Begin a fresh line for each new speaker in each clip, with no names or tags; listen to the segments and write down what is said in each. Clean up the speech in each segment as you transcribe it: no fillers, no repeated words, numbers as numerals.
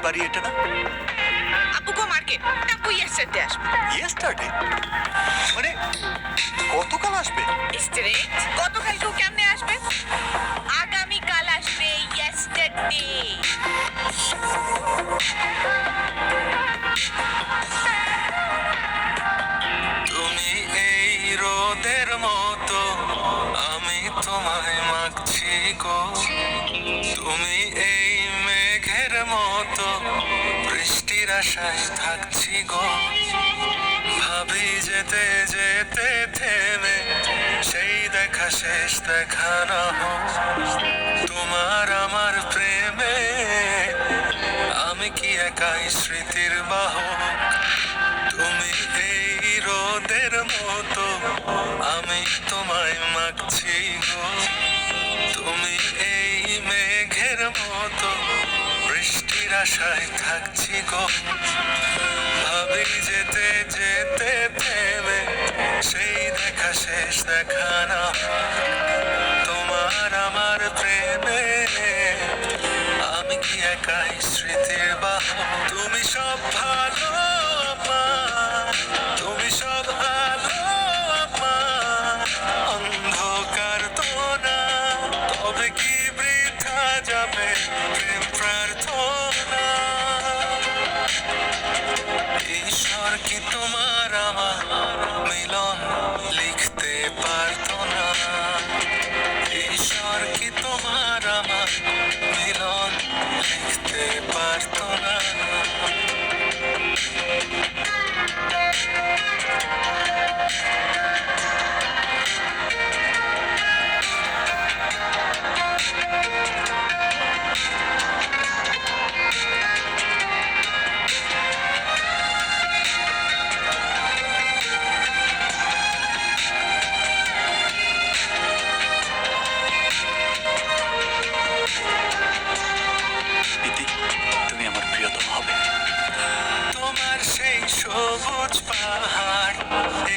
বাড়ি এটা না?
আপু গো মার্কেট, আপু ইয়েস্টারডে আসবে।
ইয়েস্টারডে মানে গতকাল আসবে?
স্ট্রেট গতকালকেও কেমনে আসবে? আগামীকাল আসবে ইয়েস্টারডে।
তুমি এই রোদের মতো, আমি তোমায় মাগছি গো। তুমি এই মেঘের মতো, বৃষ্টির আশায় থাকছি গো। ভাবি যেতে যেতে থেমে, সেই দেখা শেষ দেখা না হোক। তোমার আমার প্রেমে আমি কি একাই স্মৃতির বাহক? তুমি এই রোদের মতো, আমি তোমায় মাগছি গো। তুমি এই মেঘের মতো, বৃষ্টির আশায় থাকছি গো। ভাবি যেতে যেতে থেমে, সেই দেখা শেষ দেখা না হোক। তোমার আমার প্রেমে আমি কি একাই স্মৃতির বাহক? তুমি সব ভালো আমার, তুমি সব ভালো আমার, অন্ধকার তো না, তবে কি বৃথা যাবে প্রেম প্রার্থনা? ঈশ্বর কি তোমার আমার মিলন লিখতে পারতো না? ঈশ্বর কি তোমার আমার মিলন লিখতে পারতো না?
ইতি, তুমি আমার প্রিয়তম হবে।
তোমার সেই সবুজ পাহাড়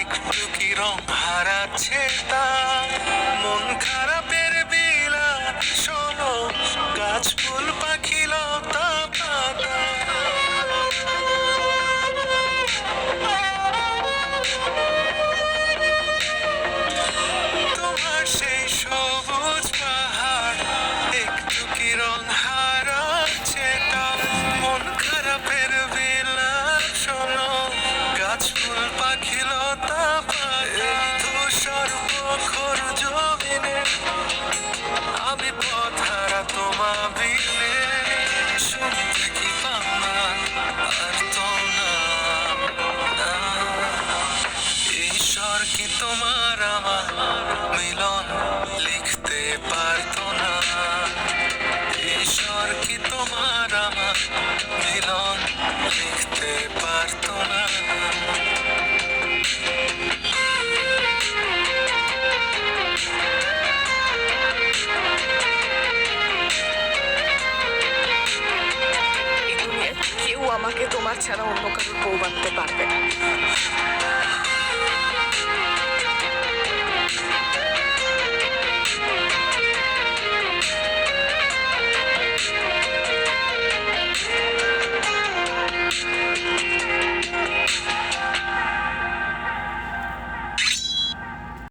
একটু কি রং হারাচ্ছে তার? মন খারাপের বিলাপ শোনো, গাছ ফুল পাখি লতা পাতা। তোমার সেই সবুজ পাহাড় একটু কি রং হারাচ্ছে তার? মন খারাপের বিলাপ শোনো, গাছ ফুল পাখি লতা পাতা। ধূসর প্রখর জমিনে আমি পথহারা তোমা বিনে, শুনতে কি পাওনা আর তো না, না। ঈশ্বর কি তোমার আমার মিলন লিখতে পারতো না? ঈশ্বর কি তোমার আমার মিলন লিখতে পারতো না?
এই দুনিয়ায় কেউ আমাকে তোমার ছাড়া অন্য কারোর বউ বানাতে পারবে না।